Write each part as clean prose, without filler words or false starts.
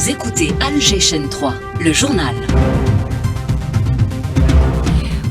Vous écoutez Alger Chaîne 3, le journal.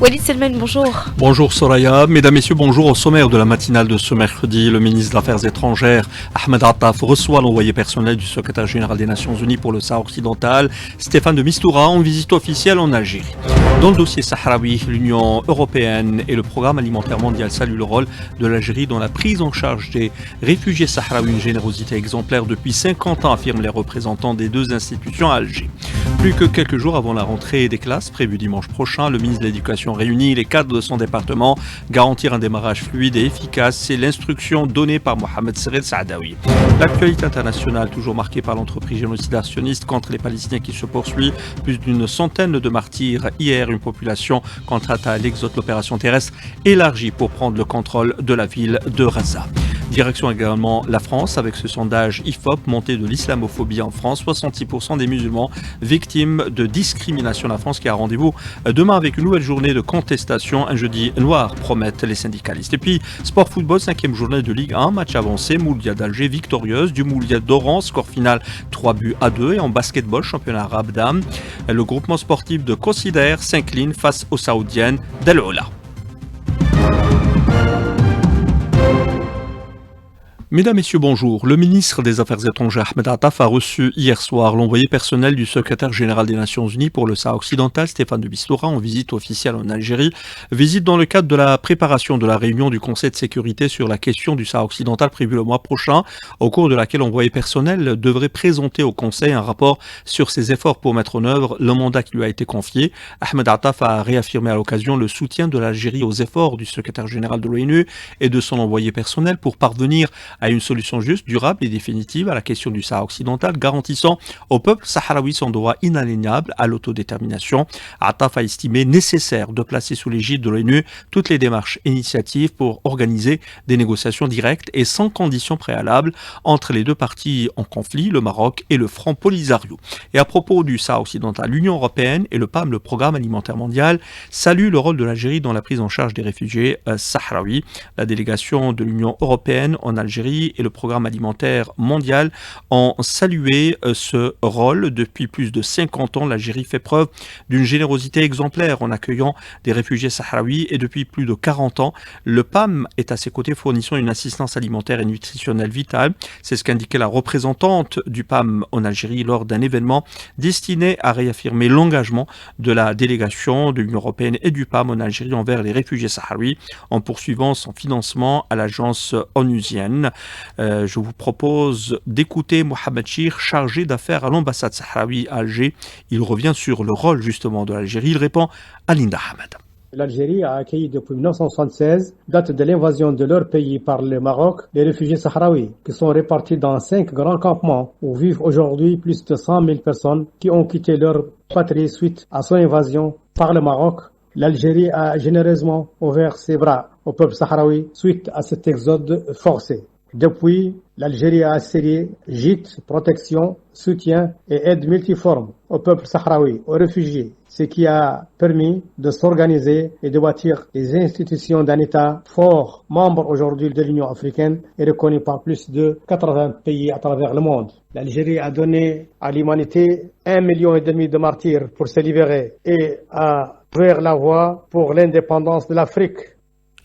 Walid Selman, bonjour. Bonjour Soraya, mesdames, messieurs, bonjour. Au sommaire de la matinale de ce mercredi, le ministre des Affaires étrangères, Ahmed Attaf, reçoit l'envoyé personnel du secrétaire général des Nations Unies pour le Sahara occidental, Stéphane de Mistura, en visite officielle en Algérie. Dans le dossier sahraoui, l'Union européenne et le Programme alimentaire mondial saluent le rôle de l'Algérie dans la prise en charge des réfugiés sahraouis, une générosité exemplaire depuis 50 ans, affirment les représentants des deux institutions à Alger. Plus que quelques jours avant la rentrée des classes, prévue dimanche prochain, le ministre de l'Éducation réunit les cadres de son département. Garantir un démarrage fluide et efficace, c'est l'instruction donnée par Mohamed Sered Saadawi. L'actualité internationale, toujours marquée par l'entreprise génocidationniste contre les Palestiniens qui se poursuit. Plus d'une centaine de martyrs hier, une population contrainte à l'exode, l'opération terrestre élargie pour prendre le contrôle de la ville de Gaza. Direction également la France avec ce sondage IFOP, montée de l'islamophobie en France. 66% des musulmans victimes de discrimination. La France qui a rendez-vous demain avec une nouvelle journée de contestation. Un jeudi noir promettent les syndicalistes. Et puis, sport football, 5e journée de Ligue 1, match avancé. Moulia d'Alger victorieuse du Moulia d'Oran, score final 3-2. Et en basketball, championnat arabe dames, le groupement sportif de Consider s'incline face aux Saoudiennes d'Al Oula. Mesdames, Messieurs, bonjour. Le ministre des Affaires étrangères Ahmed Attaf a reçu hier soir l'envoyé personnel du secrétaire général des Nations Unies pour le Sahara occidental, Stéphane de Mistura, en visite officielle en Algérie. Visite dans le cadre de la préparation de la réunion du Conseil de sécurité sur la question du Sahara occidental prévue le mois prochain, au cours de laquelle l'envoyé personnel devrait présenter au Conseil un rapport sur ses efforts pour mettre en œuvre le mandat qui lui a été confié. Ahmed Attaf a réaffirmé à l'occasion le soutien de l'Algérie aux efforts du secrétaire général de l'ONU et de son envoyé personnel pour parvenir à une solution juste, durable et définitive à la question du Sahara occidental, garantissant au peuple sahraoui son droit inaliénable à l'autodétermination. Attaf a estimé nécessaire de placer sous l'égide de l'ONU toutes les démarches et initiatives pour organiser des négociations directes et sans conditions préalables entre les deux parties en conflit, le Maroc et le Front Polisario. Et à propos du Sahara occidental, l'Union européenne et le PAM, le Programme alimentaire mondial, saluent le rôle de l'Algérie dans la prise en charge des réfugiés sahraouis. La délégation de l'Union européenne en Algérie et le Programme alimentaire mondial ont salué ce rôle. Depuis plus de 50 ans, l'Algérie fait preuve d'une générosité exemplaire en accueillant des réfugiés sahraouis et depuis plus de 40 ans, le PAM est à ses côtés fournissant une assistance alimentaire et nutritionnelle vitale. C'est ce qu'indiquait la représentante du PAM en Algérie lors d'un événement destiné à réaffirmer l'engagement de la délégation de l'Union européenne et du PAM en Algérie envers les réfugiés sahraouis en poursuivant son financement à l'agence onusienne. Je vous propose d'écouter Mohamed Chir, chargé d'affaires à l'ambassade sahraoui à Alger. Il revient sur le rôle justement de l'Algérie. Il répond à Linda Ahmed. L'Algérie a accueilli depuis 1976, date de l'invasion de leur pays par le Maroc, les réfugiés sahraouis, qui sont répartis dans 5 grands campements où vivent aujourd'hui plus de 100 000 personnes qui ont quitté leur patrie suite à son invasion par le Maroc. L'Algérie a généreusement ouvert ses bras au peuple sahraoui suite à cet exode forcé. Depuis, l'Algérie a assuré gîtes, protection, soutien et aide multiforme au peuple sahraoui, aux réfugiés, ce qui a permis de s'organiser et de bâtir des institutions d'un État fort, membre aujourd'hui de l'Union africaine et reconnu par plus de 80 pays à travers le monde. L'Algérie a donné à l'humanité 1,5 million de martyrs pour se libérer et a ouvert la voie pour l'indépendance de l'Afrique.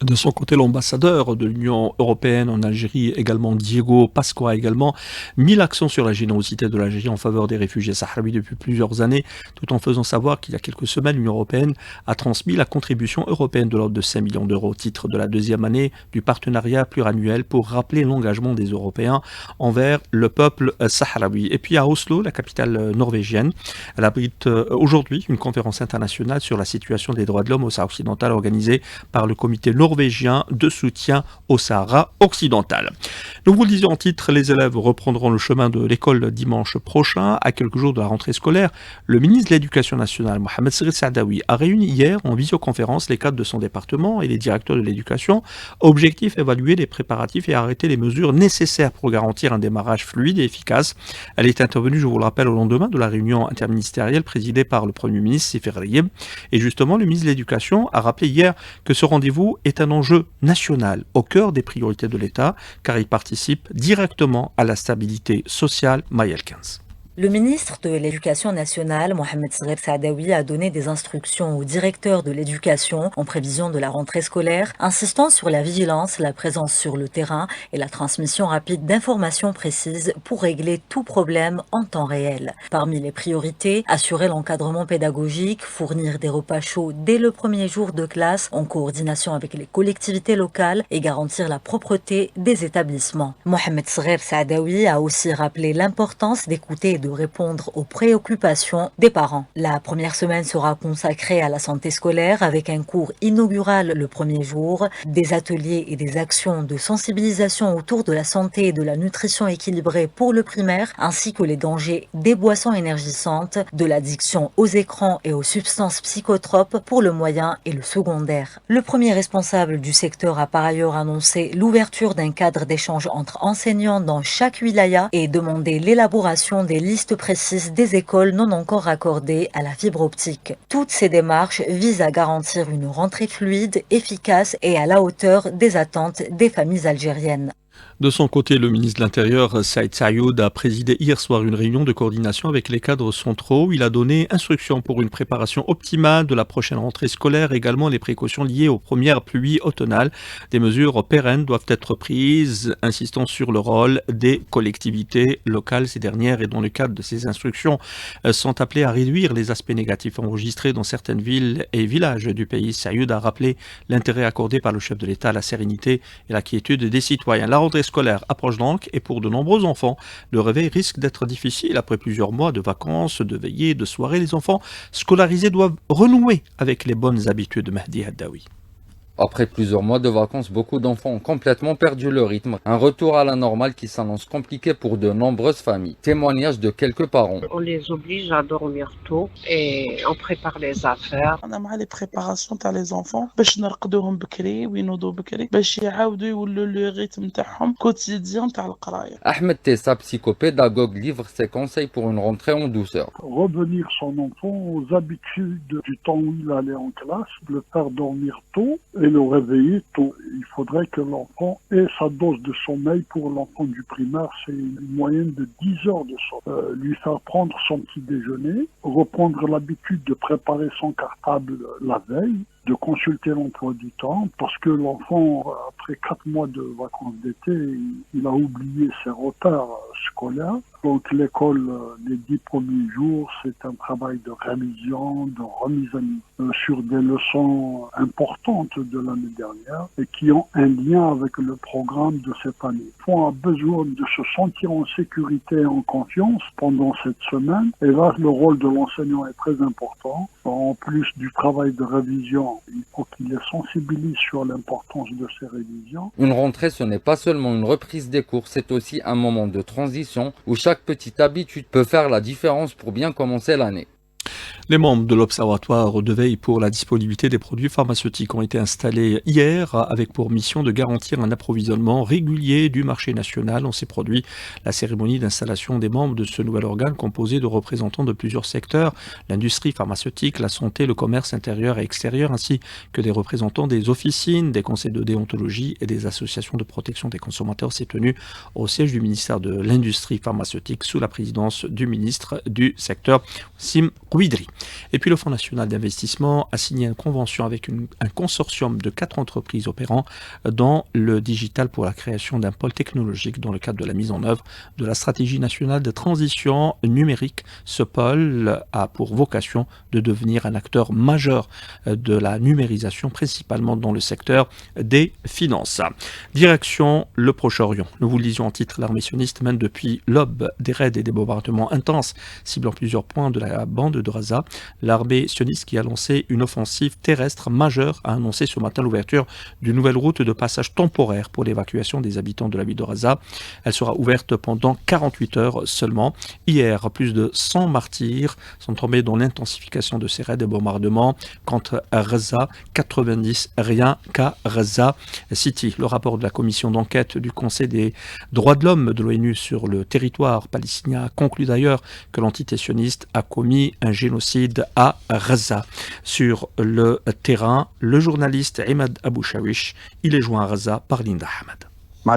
De son côté, l'ambassadeur de l'Union européenne en Algérie, également Diego Pasqua, a également mis l'accent sur la générosité de l'Algérie en faveur des réfugiés sahraouis depuis plusieurs années, tout en faisant savoir qu'il y a quelques semaines, l'Union européenne a transmis la contribution européenne de l'ordre de 5 millions d'euros au titre de la deuxième année du partenariat pluriannuel pour rappeler l'engagement des Européens envers le peuple sahraoui. Et puis à Oslo, la capitale norvégienne, elle abrite aujourd'hui une conférence internationale sur la situation des droits de l'homme au Sahara occidental organisée par le comité norvégien de soutien au Sahara occidental. Nous vous le disions en titre, les élèves reprendront le chemin de l'école dimanche prochain. À quelques jours de la rentrée scolaire, le ministre de l'Éducation nationale, Mohamed Sered Saadawi, a réuni hier en visioconférence les cadres de son département et les directeurs de l'éducation. Objectif, évaluer les préparatifs et arrêter les mesures nécessaires pour garantir un démarrage fluide et efficace. Elle est intervenue, je vous le rappelle, au lendemain de la réunion interministérielle présidée par le Premier ministre Sifir Rayeb. Et justement, le ministre de l'Éducation a rappelé hier que ce rendez-vous est un enjeu national au cœur des priorités de l'État, car il participe directement à la stabilité sociale mahielquinze. Le ministre de l'Éducation nationale, Mohamed Sghir Saadawi, a donné des instructions au directeur de l'éducation en prévision de la rentrée scolaire, insistant sur la vigilance, la présence sur le terrain et la transmission rapide d'informations précises pour régler tout problème en temps réel. Parmi les priorités, assurer l'encadrement pédagogique, fournir des repas chauds dès le premier jour de classe en coordination avec les collectivités locales et garantir la propreté des établissements. Mohamed Sghir Saadawi a aussi rappelé l'importance d'écouter et de répondre aux préoccupations des parents. La première semaine sera consacrée à la santé scolaire avec un cours inaugural le premier jour, des ateliers et des actions de sensibilisation autour de la santé et de la nutrition équilibrée pour le primaire, ainsi que les dangers des boissons énergisantes, de l'addiction aux écrans et aux substances psychotropes pour le moyen et le secondaire. Le premier responsable du secteur a par ailleurs annoncé l'ouverture d'un cadre d'échange entre enseignants dans chaque wilaya et demandé l'élaboration des listes précises des écoles non encore raccordées à la fibre optique. Toutes ces démarches visent à garantir une rentrée fluide, efficace et à la hauteur des attentes des familles algériennes. De son côté, le ministre de l'Intérieur, Saïd Saïoud, a présidé hier soir une réunion de coordination avec les cadres centraux. Il a donné instruction pour une préparation optimale de la prochaine rentrée scolaire, également les précautions liées aux premières pluies automnales. Des mesures pérennes doivent être prises, insistant sur le rôle des collectivités locales. Ces dernières, et dans le cadre de ces instructions, sont appelées à réduire les aspects négatifs enregistrés dans certaines villes et villages du pays. Saïoud a rappelé l'intérêt accordé par le chef de l'État à la sérénité et la quiétude des citoyens. La rentrée scolaire approche donc et pour de nombreux enfants, le réveil risque d'être difficile. Après plusieurs mois de vacances, de veillées, de soirées, les enfants scolarisés doivent renouer avec les bonnes habitudes. Mahdi Haddaoui. Après plusieurs mois de vacances, beaucoup d'enfants ont complètement perdu le rythme. Un retour à la normale qui s'annonce compliqué pour de nombreuses familles. Témoignage de quelques parents. On les oblige à dormir tôt et on prépare les affaires. أنا مع les préparations تاع les enfants باش نرقدوهم بكري وينوضوا بكري باش يعاودوا يولوا le rythme تاعهم quotidien تاع القراية. Ahmed Tessa, psychopédagogue, livre ses conseils pour une rentrée en douceur. Revenir son enfant aux habitudes du temps où il allait en classe, le faire dormir tôt et le réveiller tôt. Il faudrait que l'enfant ait sa dose de sommeil. Pour l'enfant du primaire, c'est une moyenne de 10 heures de sommeil. Lui faire prendre son petit déjeuner, reprendre l'habitude de préparer son cartable la veille, de consulter l'emploi du temps, parce que l'enfant, après 4 mois de vacances d'été, il a oublié ses repères scolaires. Donc l'école, les 10 premiers jours, c'est un travail de révision, de remise à niveau sur des leçons importantes de l'année dernière et qui ont un lien avec le programme de cette année. On a besoin de se sentir en sécurité et en confiance pendant cette semaine. Et là, le rôle de l'enseignant est très important. En plus du travail de révision, il faut qu'il les sensibilise sur l'importance de ces révisions. Une rentrée, ce n'est pas seulement une reprise des cours, c'est aussi un moment de transition où chaque petite habitude peut faire la différence pour bien commencer l'année. Les membres de l'Observatoire de veille pour la disponibilité des produits pharmaceutiques ont été installés hier avec pour mission de garantir un approvisionnement régulier du marché national en ces produits. La cérémonie d'installation des membres de ce nouvel organe composé de représentants de plusieurs secteurs, l'industrie pharmaceutique, la santé, le commerce intérieur et extérieur, ainsi que des représentants des officines, des conseils de déontologie et des associations de protection des consommateurs, s'est tenue au siège du ministère de l'Industrie pharmaceutique sous la présidence du ministre du secteur, Sim Kouidri. Et puis le Fonds national d'investissement a signé une convention avec un consortium de 4 entreprises opérant dans le digital pour la création d'un pôle technologique dans le cadre de la mise en œuvre de la stratégie nationale de transition numérique. Ce pôle a pour vocation de devenir un acteur majeur de la numérisation, principalement dans le secteur des finances. Direction le Proche-Orient. Nous vous le disions en titre, l'armée sioniste mène depuis l'aube des raids et des bombardements intenses ciblant plusieurs points de la bande de Gaza. L'armée sioniste qui a lancé une offensive terrestre majeure a annoncé ce matin l'ouverture d'une nouvelle route de passage temporaire pour l'évacuation des habitants de la ville de Gaza. Elle sera ouverte pendant 48 heures seulement. Hier, plus de 100 martyrs sont tombés dans l'intensification de ces raids et bombardements contre Gaza, 90 rien qu'à Gaza City. Le rapport de la commission d'enquête du Conseil des droits de l'homme de l'ONU sur le territoire palestinien conclut d'ailleurs que l'entité sioniste a commis un génocide à Gaza. Sur le terrain, le journaliste Imad Abou Shawish, il est joint à Gaza par Linda Hamad. Les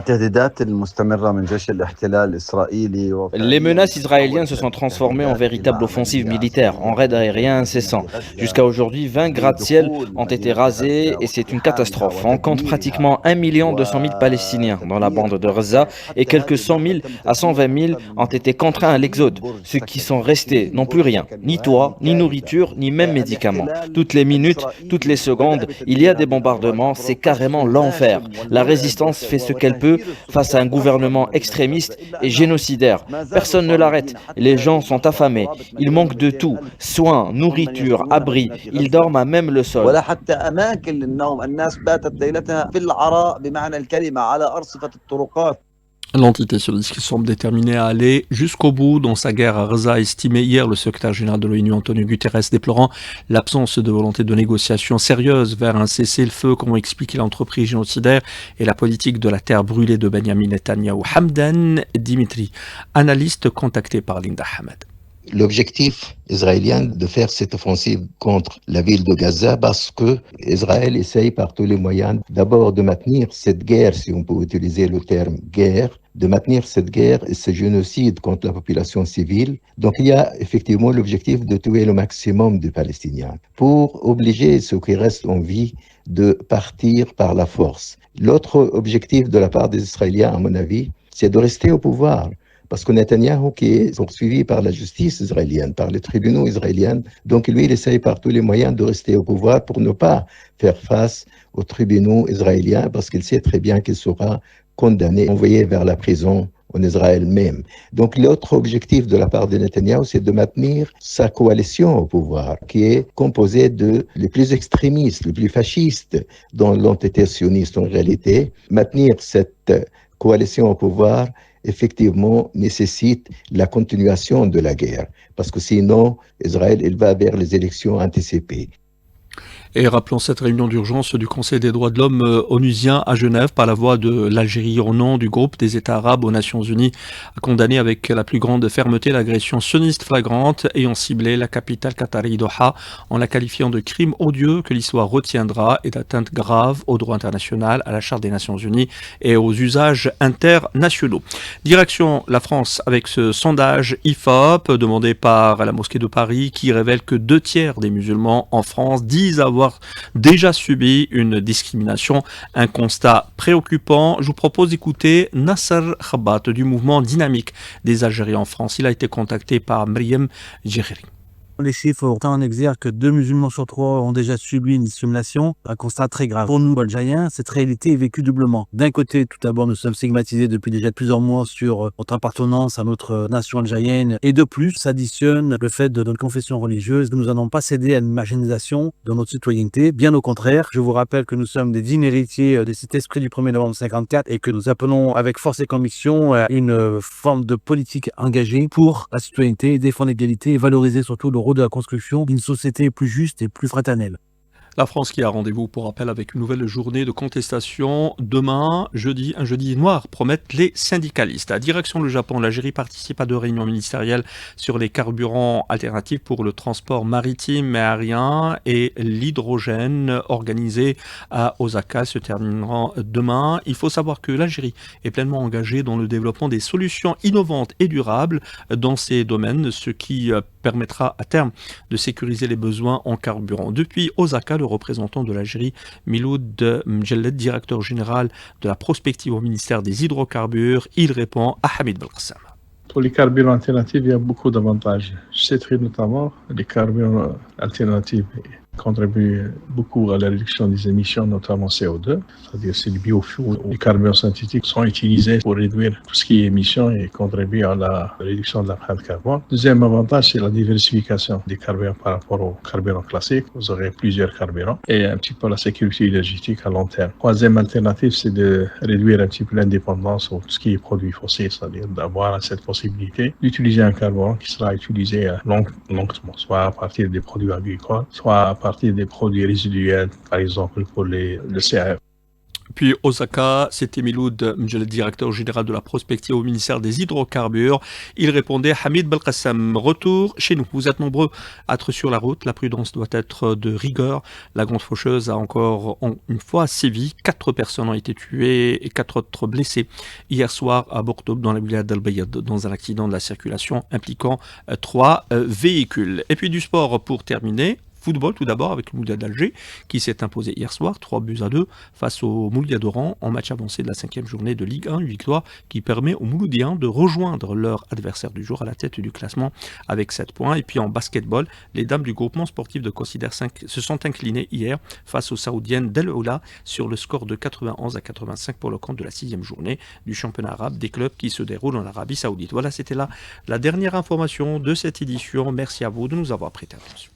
menaces israéliennes se sont transformées en véritables offensives militaires, en raids aériens incessants. Jusqu'à aujourd'hui, 20 gratte-ciel ont été rasés et c'est une catastrophe. On compte pratiquement 1 200 000 Palestiniens dans la bande de Gaza et quelques 100 000 à 120 000 ont été contraints à l'exode. Ceux qui sont restés n'ont plus rien, ni toit, ni nourriture, ni même médicaments. Toutes les minutes, toutes les secondes, il y a des bombardements, c'est carrément l'enfer. La résistance fait ce qu'elle peut face à un gouvernement extrémiste et génocidaire. Personne ne l'arrête. Les gens sont affamés. Ils manquent de tout. Soins, nourriture, abri. Ils dorment à même le sol. L'entité sioniste qui semble déterminée à aller jusqu'au bout dans sa guerre à Gaza a estimé hier le secrétaire général de l'ONU Antonio Guterres déplorant l'absence de volonté de négociation sérieuse vers un cessez-le-feu, comme ont expliqué l'entreprise génocidaire et la politique de la terre brûlée de Benjamin Netanyahu. Hamdan Dimitri, analyste contacté par Linda Hamad. L'objectif israélien de faire cette offensive contre la ville de Gaza parce que Israël essaye par tous les moyens d'abord de maintenir cette guerre, si on peut utiliser le terme guerre, de maintenir cette guerre et ce génocide contre la population civile. Donc il y a effectivement l'objectif de tuer le maximum de Palestiniens pour obliger ceux qui restent en vie de partir par la force. L'autre objectif de la part des Israéliens, à mon avis, c'est de rester au pouvoir. Parce que Netanyahou, qui est poursuivi par la justice israélienne, par les tribunaux israéliens, donc lui, il essaye par tous les moyens de rester au pouvoir pour ne pas faire face aux tribunaux israéliens, parce qu'il sait très bien qu'il sera condamné, envoyé vers la prison en Israël même. Donc l'autre objectif de la part de Netanyahou, c'est de maintenir sa coalition au pouvoir, qui est composée de les plus extrémistes, les plus fascistes dans l'entité sioniste en réalité. Maintenir cette coalition au pouvoir effectivement nécessite la continuation de la guerre, parce que sinon Israël il va vers les élections anticipées. Et rappelons cette réunion d'urgence du Conseil des droits de l'homme onusien à Genève par la voix de l'Algérie au nom du groupe des États arabes aux Nations Unies a condamné avec la plus grande fermeté l'agression sioniste flagrante ayant ciblé la capitale qatari Doha en la qualifiant de crime odieux que l'histoire retiendra et d'atteinte grave au droit international, à la Charte des Nations Unies et aux usages internationaux. Direction la France avec ce sondage IFOP demandé par la mosquée de Paris qui révèle que 2/3 des musulmans en France disent avoir déjà subi une discrimination, un constat préoccupant. Je vous propose d'écouter Nasser Khabat du mouvement dynamique des Algériens en France. Il a été contacté par Myriam Djeheri. Les chiffres ont en exergue que 2 musulmans sur 3 ont déjà subi une discrimination, un constat très grave. Pour nous, Algériens, cette réalité est vécue doublement. D'un côté, tout d'abord, nous sommes stigmatisés depuis déjà plusieurs mois sur notre appartenance à notre nation algérienne. Et de plus, s'additionne le fait de notre confession religieuse. Nous n'allons pas céder à une marginalisation de notre citoyenneté. Bien au contraire, je vous rappelle que nous sommes des dignes héritiers de cet esprit du 1er novembre 54 et que nous appelons avec force et conviction à une forme de politique engagée pour la citoyenneté, défendre l'égalité et valoriser surtout le rôle de la construction d'une société plus juste et plus fraternelle. La France qui a rendez-vous pour rappel avec une nouvelle journée de contestation demain, jeudi, un jeudi noir, promettent les syndicalistes. À direction le Japon, l'Algérie participe à 2 réunions ministérielles sur les carburants alternatifs pour le transport maritime et aérien et l'hydrogène organisées à Osaka se termineront demain. Il faut savoir que l'Algérie est pleinement engagée dans le développement des solutions innovantes et durables dans ces domaines, ce qui permettra à terme de sécuriser les besoins en carburant. Depuis Osaka, le représentant de l'Algérie, Miloud Mjelled, directeur général de la prospective au ministère des hydrocarbures, il répond à Hamid Belkacem. Pour les carburants alternatifs, il y a beaucoup d'avantages. Je citerai notamment les carburants alternatifs contribuent beaucoup à la réduction des émissions, notamment CO2, c'est-à-dire c'est les biofuels. Les carburants synthétiques sont utilisés pour réduire tout ce qui est émissions et contribuer à la réduction de l'empreinte carbone. Deuxième avantage, c'est la diversification des carburants par rapport aux carburants classiques. Vous aurez plusieurs carburants et un petit peu la sécurité énergétique à long terme. Troisième alternative, c'est de réduire un petit peu l'indépendance sur tout ce qui est produits fossiles, c'est-à-dire d'avoir cette possibilité d'utiliser un carburant qui sera utilisé longtemps, soit à partir des produits agricoles, soit à partir des produits résiduels, par exemple pour le CAF. Puis Osaka, c'était Miloud Mdjel, directeur général de la prospective au ministère des Hydrocarbures. Il répondait Hamid Belkacem. Retour chez nous. Vous êtes nombreux à être sur la route. La prudence doit être de rigueur. La grande faucheuse a encore une fois sévi. 4 personnes ont été tuées et 4 autres blessées hier soir à Bordeaux, dans la wilaya d'Al-Bayad, dans un accident de la circulation impliquant 3 véhicules. Et puis du sport pour terminer. Football tout d'abord avec le Moulia d'Alger qui s'est imposé hier soir 3-2 face au Moulia d'Oran en match avancé de la 5e journée de Ligue 1, une victoire qui permet aux Mouloudiens de rejoindre leur adversaire du jour à la tête du classement avec 7 points. Et puis en basketball, les dames du groupement sportif de Consider 5 se sont inclinées hier face aux Saoudiennes d'El Oula sur le score de 91-85 pour le compte de la 6e journée du championnat arabe des clubs qui se déroule en Arabie Saoudite. Voilà, c'était là la dernière information de cette édition. Merci à vous de nous avoir prêté attention.